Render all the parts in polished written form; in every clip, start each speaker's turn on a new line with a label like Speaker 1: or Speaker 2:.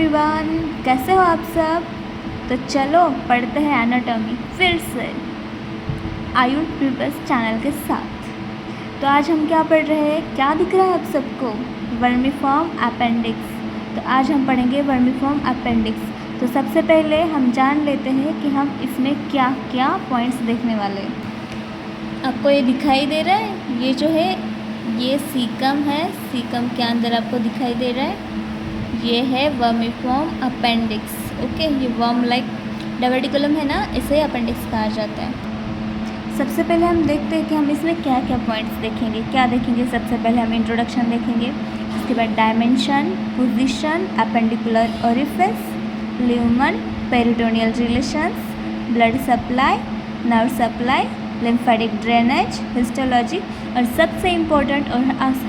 Speaker 1: Everyone, कैसे हो आप सब। तो चलो पढ़ते हैं एनाटॉमी फिर से आयुष प्यूपल्स चैनल के साथ। तो आज हम क्या पढ़ रहे हैं, क्या दिख रहा है आप सबको? Vermiform appendix. तो आज हम पढ़ेंगे वर्मीफॉर्म अपेंडिक्स। तो सबसे पहले हम जान लेते हैं कि हम इसमें क्या क्या पॉइंट्स देखने वाले हैं। आपको ये दिखाई दे रहा है, ये जो है ये सीकम है, सीकम के अंदर आपको दिखाई दे रहा है ये है वर्मीफॉर्म अपेंडिक्स। ओके, ये वर्म लाइक डायवर्टिकुलम है ना, इसे अपेंडिक्स कहा जाता है। सबसे पहले हम देखते हैं कि हम इसमें क्या क्या पॉइंट्स देखेंगे। क्या देखेंगे? सबसे पहले हम इंट्रोडक्शन देखेंगे, उसके बाद dimension, position, appendicular orifice, lumen, peritoneal relations, blood supply, nerve supply, lymphatic drainage, histology और सबसे इम्पोर्टेंट और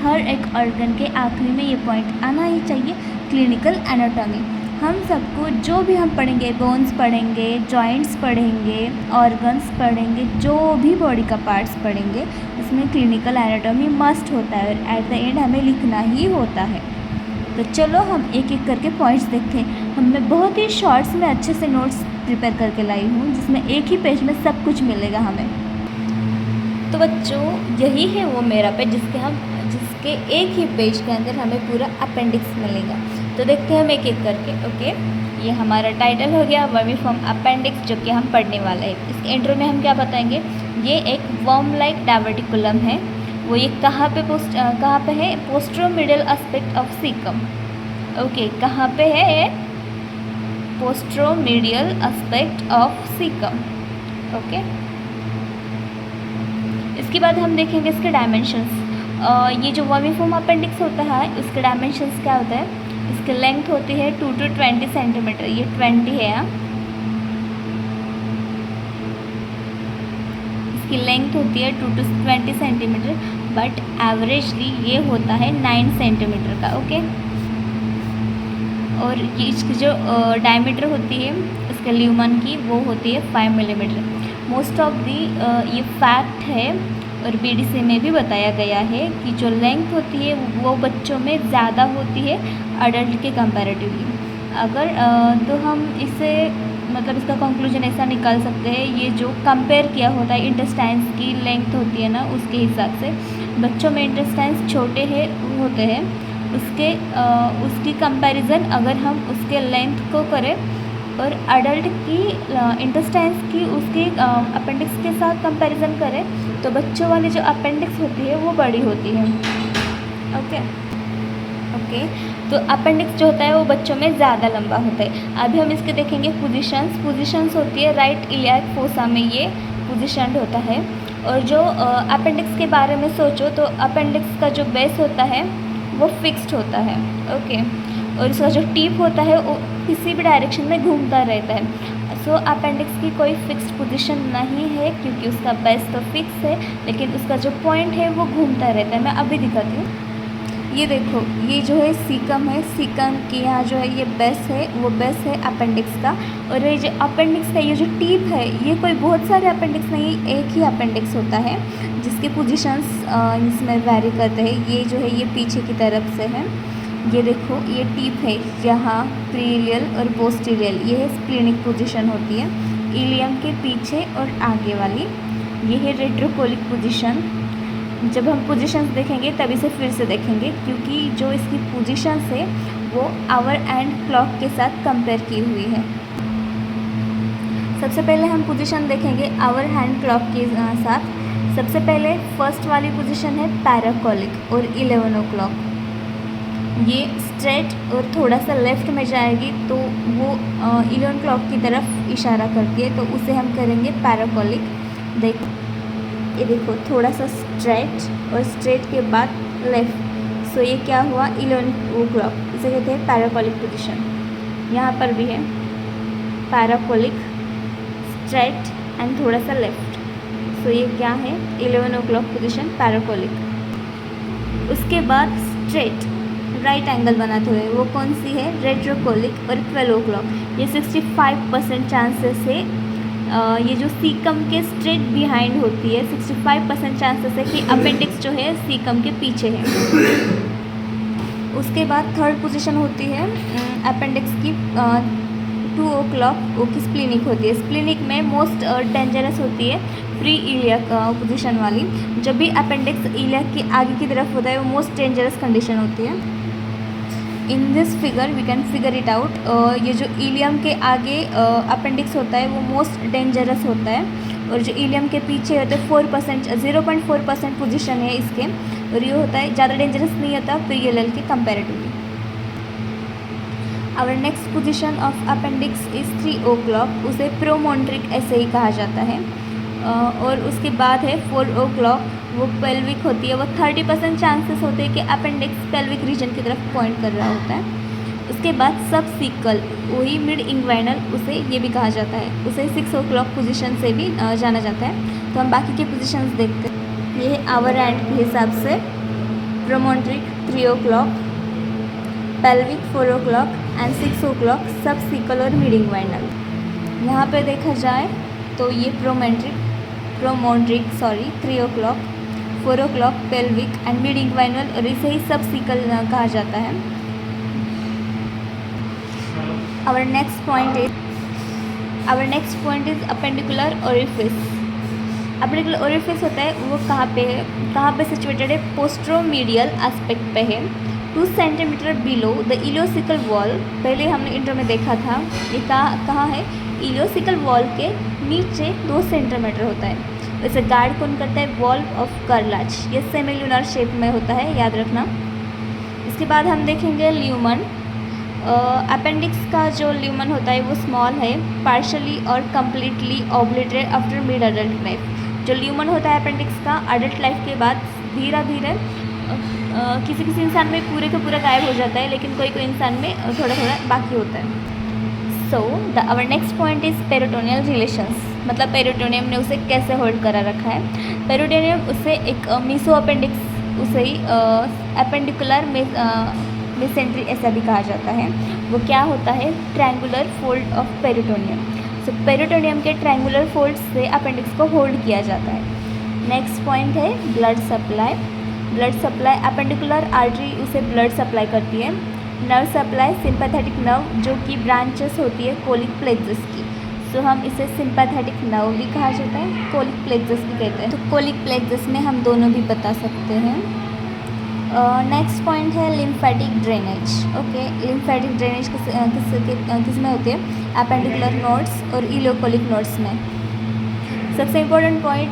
Speaker 1: हर एक ऑर्गन के आखिरी में ये पॉइंट आना ही चाहिए, क्लिनिकल एनाटॉमी। हम सबको जो भी हम पढ़ेंगे, बोन्स पढ़ेंगे, जॉइंट्स पढ़ेंगे, ऑर्गन्स पढ़ेंगे, जो भी बॉडी का पार्ट्स पढ़ेंगे उसमें क्लिनिकल एनाटॉमी मस्ट होता है और एट द एंड हमें लिखना ही होता है। तो चलो हम एक एक करके पॉइंट्स देखते हैं। हमने बहुत ही शॉर्ट्स में अच्छे से नोट्स प्रिपेयर करके लाई हूँ, जिसमें एक ही पेज में सब कुछ मिलेगा हमें। तो बच्चों यही है वो मेरा पेज जिसके एक ही पेज के अंदर हमें पूरा अपेंडिक्स मिलेगा। तो देखते हैं हम एक एक करके। ओके, ये हमारा टाइटल हो गया वर्मीफॉर्म अपेंडिक्स, जो कि हम पढ़ने वाले हैं। इसके इंट्रो में हम क्या बताएंगे, ये एक वर्म लाइक डायवर्टिकुलम है। वो ये कहाँ पे है? पोस्ट्रोमीडियल एस्पेक्ट ऑफ सीकम। ओके, कहाँ पे है? पोस्ट्रोमीडियल एस्पेक्ट ऑफ सीकम। ओके, इसके बाद हम देखेंगे इसके डायमेंशंस। ये जो वर्मीफॉर्म अपेंडिक्स होता है उसके डायमेंशंस क्या होता है? इसकी लेंथ होती है 2 to 20 सेंटीमीटर। ये 20 है। इसकी लेंथ होती है 2 to 20 सेंटीमीटर, बट एवरेजली ये होता है 9 सेंटीमीटर का। ओके, और ये इसकी जो डायमीटर होती है इसके ल्यूमन की, वो होती है 5 मिलीमीटर। मोस्ट ऑफ दी ये फैक्ट है और बीडीसी में भी बताया गया है कि जो लेंथ होती है वो बच्चों में ज़्यादा होती है अडल्ट के कंपैरेटिवली। अगर तो हम इसे मतलब इसका कंक्लूजन ऐसा निकाल सकते हैं, ये जो कंपेयर किया होता है इंटेस्टाइन्स की लेंथ होती है ना, उसके हिसाब से बच्चों में इंटेस्टाइन्स छोटे होते हैं, उसकी कंपैरिजन अगर हम उसके लेंथ को करें और अडल्ट की इंटेस्टाइन्स की उसकी अपेंडिक्स के साथ कंपैरिजन करें तो बच्चों वाली जो अपेंडिक्स होती है वो बड़ी होती है। ओके, तो अपेंडिक्स जो होता है वो बच्चों में ज़्यादा लंबा होता है। अभी हम इसके देखेंगे पोजीशंस होती है राइट इलियाक फोसा में ये पोजीशनड होता है। और जो अपेंडिक्स के बारे में सोचो तो अपेंडिक्स का जो बेस होता है वो फिक्स्ड होता है। ओके, और इसका जो टिप होता है वो किसी भी डायरेक्शन में घूमता रहता है। सो अपेंडिक्स की कोई फिक्स्ड पोजीशन नहीं है क्योंकि उसका बेस तो फिक्स है, लेकिन उसका जो पॉइंट है वो घूमता रहता है। मैं अभी दिखाती हूँ। ये देखो, ये जो है सीकम है, सीकम के यहाँ जो है ये बेस है, वो बेस है अपेंडिक्स का। और ये जो अपेंडिक्स का ये जो टिप है, ये कोई बहुत सारे अपेंडिक्स नहीं, एक ही अपेंडिक्स होता है जिसके पोजीशंस इसमें वेरी करते हैं। ये जो है ये पीछे की तरफ से है, ये देखो ये टिप है यहाँ प्रीलियल और पोस्टीरियल, ये है स्प्लेनिक पोजीशन होती है इलियम के पीछे और आगे वाली। ये है रेट्रोकोलिक पोजीशन। जब हम पोजीशंस देखेंगे तभी से फिर से देखेंगे क्योंकि जो इसकी पोजीशंस है वो आवर एंड क्लॉक के साथ कंपेयर की हुई है। सबसे पहले हम पोजीशन देखेंगे आवर हैंड क्लॉक के साथ। सबसे पहले फर्स्ट वाली पोजीशन है पैराकोलिक और 11 o'clock। ये स्ट्रेट और थोड़ा सा लेफ़्ट में जाएगी तो वो 11 o'clock की तरफ इशारा करती है, तो उसे हम करेंगे पैराकोलिक। ये देखो थोड़ा सा स्ट्रेट और स्ट्रेट के बाद लेफ़्ट, सो ये क्या हुआ 11 o'clock, इसे कहते हैं पैराकोलिक पोजीशन। यहाँ पर भी है पैराकोलिक, स्ट्रेट एंड थोड़ा सा लेफ़्ट, सो ये क्या है 11 o'clock पोजीशन पैराकोलिक। उसके बाद स्ट्रेट राइट एंगल बनाते हुए वो कौन सी है? रेट्रोकोलिक और 12 o'clock। ये 65% चांसेस है, ये जो सीकम के स्ट्रेट बिहाइंड होती है 65% चांसेस है कि अपेंडिक्स जो है सीकम के पीछे है। उसके बाद थर्ड पोजीशन होती है अपेंडिक्स की 2 o'clock की स्प्लीनिक होती है। स्प्लीनिक में मोस्ट डेंजरस होती है प्री इलियक पोजीशन वाली। जब भी अपेंडिक्स इलियक की आगे की तरफ होता है वो मोस्ट डेंजरस कंडीशन होती है। In this figure we can figure it out. ये जो इलियम के आगे अपेंडिक्स होता है वो मोस्ट डेंजरस होता है, और जो इलियम के पीछे होते हैं 4% 0.4% पोजीशन है इसके, और ये होता है ज़्यादा डेंजरस नहीं होता प्री इलियल के comparatively. Our next position of appendix is 3 o'clock, उसे प्रोमोन्ट्रिक ऐसे ही कहा जाता है। और उसके बाद है 4 o'clock, वो पेल्विक होती है। वो 30% चांसेस होते हैं कि अपेंडिक्स पेल्विक रीजन की तरफ पॉइंट कर रहा होता है। उसके बाद सबसीकल, वही मिड इंग्वाइनल, उसे ये भी कहा जाता है। उसे 6 o'clock पोजीशन से भी जाना जाता है। तो हम बाकी के पोजीशंस देखते हैं। ये है आवर एंड के हिसाब से प्रोमोन्ट्रिक 3 o'clock, pelvic 4 o'clock and 6 o'clock, सबसीकल और मिड इंग्वाइनल। यहाँ पे देखा जाए तो ये प्रोमोन्ट्रिक 3 o'clock, 4 o'clock pelvic and mid inguinal, और इसे ही सबसीकल कहा जाता है। Our next point is appendicular orifice. Appendicular orifice होता है वो कहाँ पे सिचुएटेड है? पोस्ट्रोमीडियल एस्पेक्ट पे है, 2 centimetre below the ileocaecal wall. पहले हमने इंट्रो में देखा था, ये कहाँ है? इलियोसिकल वॉल के नीचे 2 सेंटीमीटर होता है। वैसे गार्ड कौन करता है? Wall of Carlach. ये सेमिल्यूनर शेप में होता है, याद रखना। इसके बाद हम देखेंगे ल्यूमन। अपेंडिक्स का जो ल्यूमन होता है वो स्मॉल है, पार्शली और completely obliterate after mid adult life. जो ल्यूमन होता है अपेंडिक्स का अडल्ट लाइफ के बाद धीरे धीरे किसी किसी इंसान में पूरे का पूरा गायब हो जाता है, लेकिन कोई कोई इंसान में थोड़ा थोड़ा बाकी होता है। So our next point is peritoneal relations, मतलब पेरिटोनियम ने उसे कैसे होल्ड करा रखा है। पेरिटोनियम उसे एक मीसो अपेंडिक्स, उसे ही अपेंडिकुलर मेसेंट्री ऐसा भी कहा जाता है। वो क्या होता है? Triangular fold of peritoneum. So peritoneum के ट्रायंगुलर फोल्ड से अपेंडिक्स को होल्ड किया जाता है। नेक्स्ट पॉइंट है blood supply. Blood supply, appendicular artery उसे ब्लड सप्लाई करती है। नर्व सप्लाई, सिंपैथेटिक नर्व जो कि ब्रांचेस होती है कोलिक प्लेक्सस की, सो हम इसे सिंपैथेटिक नर्व भी कहा जाता है, कोलिक प्लेक्सस भी कहते हैं। तो कोलिक प्लेक्सस में हम दोनों भी बता सकते हैं। नेक्स्ट पॉइंट है lymphatic drainage. Okay, lymphatic drainage किस में होती है? अपेंडिकुलर नोड्स और इलियोकोलिक नोड्स में। सबसे इम्पोर्टेंट पॉइंट,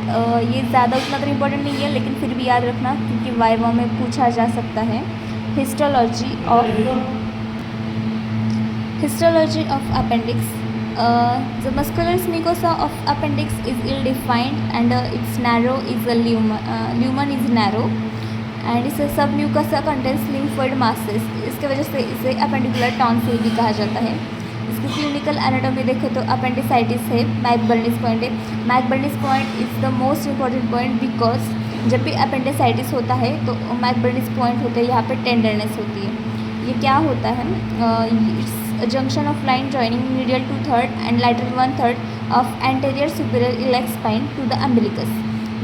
Speaker 1: ये ज़्यादा उतना तो इम्पोर्टेंट नहीं है, लेकिन फिर भी याद रखना क्योंकि वाइवा में पूछा जा सकता है। Histology of appendix. The muscular mucosa of appendix is ill-defined and its narrow is a lumen is narrow and इसे सब म्यूकोसा कंटेंस लिम्फोइड मासेस। इसके वजह से इसे अपेंडिकुलर टॉन्सिल भी कहा जाता है। इसकी क्लिनिकल एनाटॉमी देखो तो अपेंडिसाइटिस है, मैकबर्नीज पॉइंट है। McBurney's point is the most important point because जब भी अपेंडिसाइटिस होता है तो मैकबर्नीज पॉइंट होते हैं, यहाँ पे टेंडरनेस होती है। ये क्या होता है? Junction of line joining medial 2/3 and lateral 1/3 of anterior superior iliac spine to the umbilicus,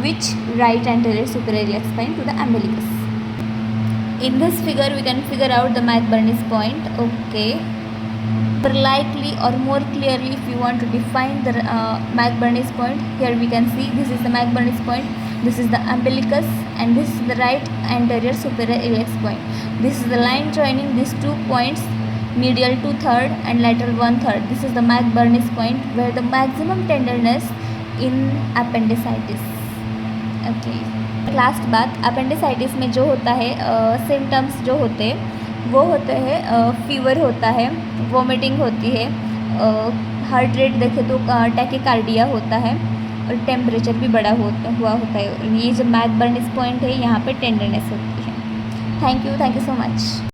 Speaker 1: which right anterior superior iliac spine to the umbilicus. In this figure we can figure out the McBurney's point. Okay, but likely or more clearly if you want to define the McBurney's point, here we can see this is the McBurney's point, this is the umbilicus, and this is the right anterior superior iliac spine. This is the line joining these 2 points, medial 2/3 and lateral 1/3. This is the McBurney's point where the maximum tenderness in appendicitis. Okay. Last बात, appendicitis में जो होता है symptoms जो होते हैं वो होते हैं फीवर होता है, वोमिटिंग होती है, हार्ट रेट देखे तो टैकीकार्डिया होता है और टेम्परेचर भी बड़ा हुआ होता है। ये जो मैकबर्नीज पॉइंट है यहाँ पे टेंडरनेस होती है। Thank you so much.